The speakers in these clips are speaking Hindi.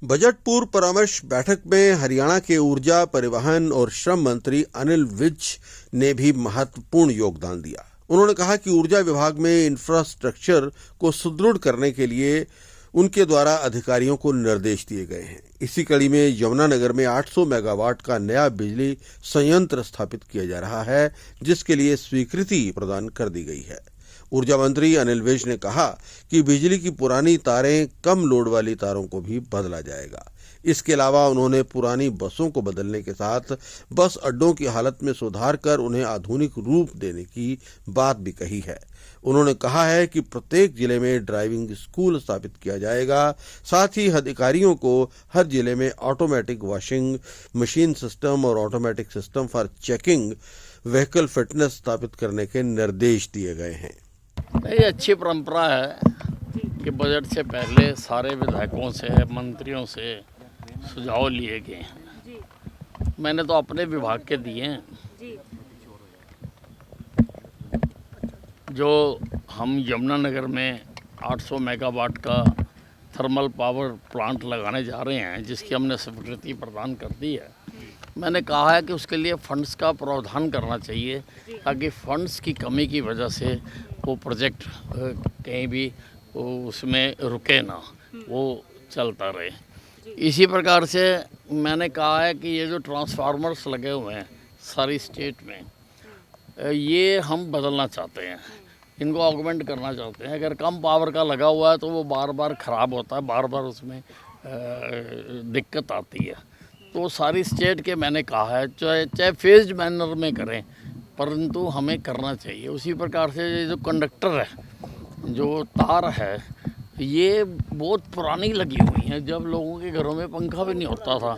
बजट पूर्व परामर्श बैठक में हरियाणा के ऊर्जा, परिवहन और श्रम मंत्री अनिल विज ने भी महत्वपूर्ण योगदान दिया। उन्होंने कहा कि ऊर्जा विभाग में इंफ्रास्ट्रक्चर को सुदृढ़ करने के लिए उनके द्वारा अधिकारियों को निर्देश दिए गए हैं। इसी कड़ी में यमुनानगर में 800 मेगावाट का नया बिजली संयंत्र स्थापित किया जा रहा है, जिसके लिए स्वीकृति प्रदान कर दी गई है। ऊर्जा मंत्री अनिल विज ने कहा कि बिजली की पुरानी तारें कम लोड वाली तारों को भी बदला जाएगा। इसके अलावा उन्होंने पुरानी बसों को बदलने के साथ बस अड्डों की हालत में सुधार कर उन्हें आधुनिक रूप देने की बात भी कही है। उन्होंने कहा है कि प्रत्येक जिले में ड्राइविंग स्कूल स्थापित किया जाएगा। साथ ही अधिकारियों को हर जिले में ऑटोमेटिक वॉशिंग मशीन सिस्टम और automatic system for checking vehicle fitness स्थापित करने के निर्देश दिए गए हैं। ये अच्छी परंपरा है कि बजट से पहले सारे विधायकों से, मंत्रियों से सुझाव लिए गए हैं। मैंने तो अपने विभाग के दिए हैं। जो हम यमुनानगर में 800 मेगावाट का थर्मल पावर प्लांट लगाने जा रहे हैं, जिसकी हमने स्वीकृति प्रदान कर दी है, मैंने कहा है कि उसके लिए फंड्स का प्रावधान करना चाहिए, ताकि फंड्स की कमी की वजह से वो प्रोजेक्ट कहीं भी उसमें रुके ना, वो चलता रहे। इसी प्रकार से मैंने कहा है कि ये जो ट्रांसफार्मर्स लगे हुए हैं सारी स्टेट में, ये हम बदलना चाहते हैं, इनको ऑगमेंट करना चाहते हैं। अगर कम पावर का लगा हुआ है तो वो बार बार ख़राब होता है, बार बार उसमें दिक्कत आती है। तो सारी स्टेट के मैंने कहा है चाहे फेज्ड मैनर में करें, परंतु हमें करना चाहिए। उसी प्रकार से ये जो कंडक्टर है, जो तार है, ये बहुत पुरानी लगी हुई हैं। जब लोगों के घरों में पंखा भी नहीं होता था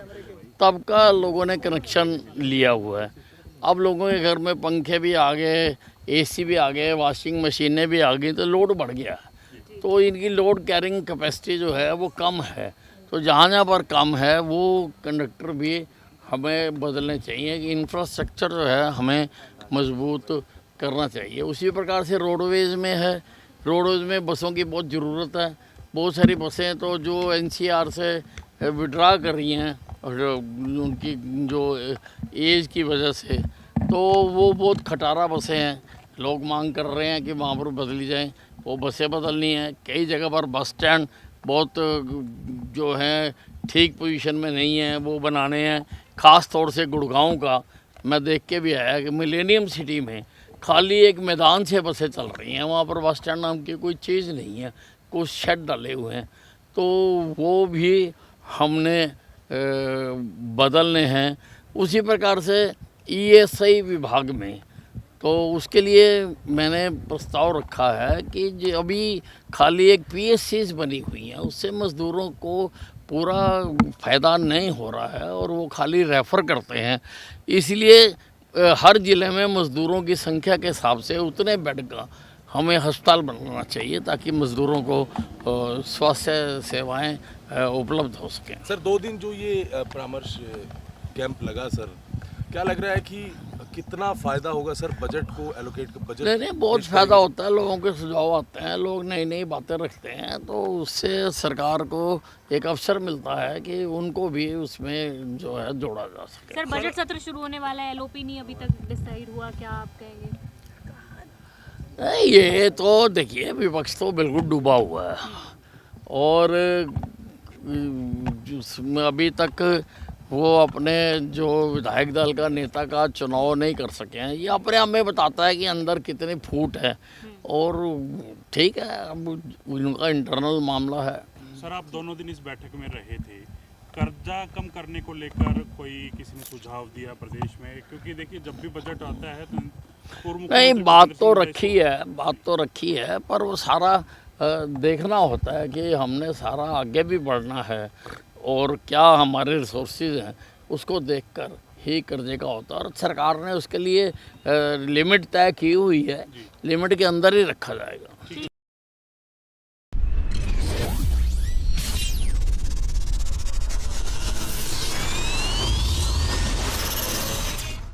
तब का लोगों ने कनेक्शन लिया हुआ है। अब लोगों के घर में पंखे भी आ गए, एसी भी आ गए, वॉशिंग मशीनें भी आ गई, तो लोड बढ़ गया। तो इनकी लोड कैरिंग कैपेसिटी जो है वो कम है। तो जहाँ जहाँ पर कम है वो कंडक्टर भी हमें बदलने चाहिए। कि इंफ्रास्ट्रक्चर जो है हमें मजबूत करना चाहिए। उसी प्रकार से रोडवेज़ में है, रोडवेज़ में बसों की बहुत ज़रूरत है। बहुत सारी बसें तो जो एनसीआर से विड्रा कर रही हैं, और उनकी जो एज की वजह से, तो वो बहुत खटारा बसें हैं। लोग मांग कर रहे हैं कि वहाँ पर बदली जाएं, वो बसें बदलनी हैं। कई जगह पर बस स्टैंड बहुत जो हैं ठीक पोजीशन में नहीं है, वो बनाने हैं। ख़ास तौर से गुड़गांव का मैं देख के भी आया कि मिलेनियम सिटी में खाली एक मैदान से बसें चल रही हैं, वहाँ पर बस स्टैंड नाम की कोई चीज़ नहीं है, कुछ शेड डाले हुए हैं। तो वो भी हमने बदलने हैं। उसी प्रकार से ईएसआई विभाग में, तो उसके लिए मैंने प्रस्ताव रखा है कि जो अभी खाली एक पीएससीज बनी हुई हैं, उससे मज़दूरों को पूरा फ़ायदा नहीं हो रहा है और वो खाली रेफ़र करते हैं। इसलिए हर ज़िले में मज़दूरों की संख्या के हिसाब से उतने बेड का हमें अस्पताल बनाना चाहिए, ताकि मज़दूरों को स्वास्थ्य सेवाएं उपलब्ध हो सकें। सर, 2 दिन जो ये परामर्श कैंप लगा, सर क्या लग रहा है कि कितना फ़ायदा होगा सर बजट को एलोकेट कर? बजट नहीं, बहुत फ़ायदा होता है। लोगों के सुझाव आते हैं, लोग नई नई बातें रखते हैं, तो उससे सरकार को एक अवसर मिलता है कि उनको भी उसमें जो है जोड़ा जा सके। सर, बजट सत्र शुरू होने वाला है, एलओपी नहीं अभी तक डिसाइड हुआ, क्या आप कहेंगे? नहीं, ये तो देखिए, विपक्ष तो बिल्कुल डूबा हुआ है और अभी तक वो अपने जो विधायक दल का नेता का चुनाव नहीं कर सके हैं। ये अपने आप में बताता है कि अंदर कितनी फूट है, और ठीक है, अब उनका इंटरनल मामला है। सर, आप दोनों दिन इस बैठक में रहे थे, कर्जा कम करने को लेकर कोई किसी ने सुझाव दिया प्रदेश में? क्योंकि देखिए, जब भी बजट आता है तो नहीं, बात तो रखी है, पर वो सारा देखना होता है कि हमने सारा आगे भी बढ़ना है, और क्या हमारे रिसोर्सेज हैं उसको देखकर ही कर्जे का होता है। और सरकार ने उसके लिए लिमिट तय की हुई है, लिमिट के अंदर ही रखा जाएगा।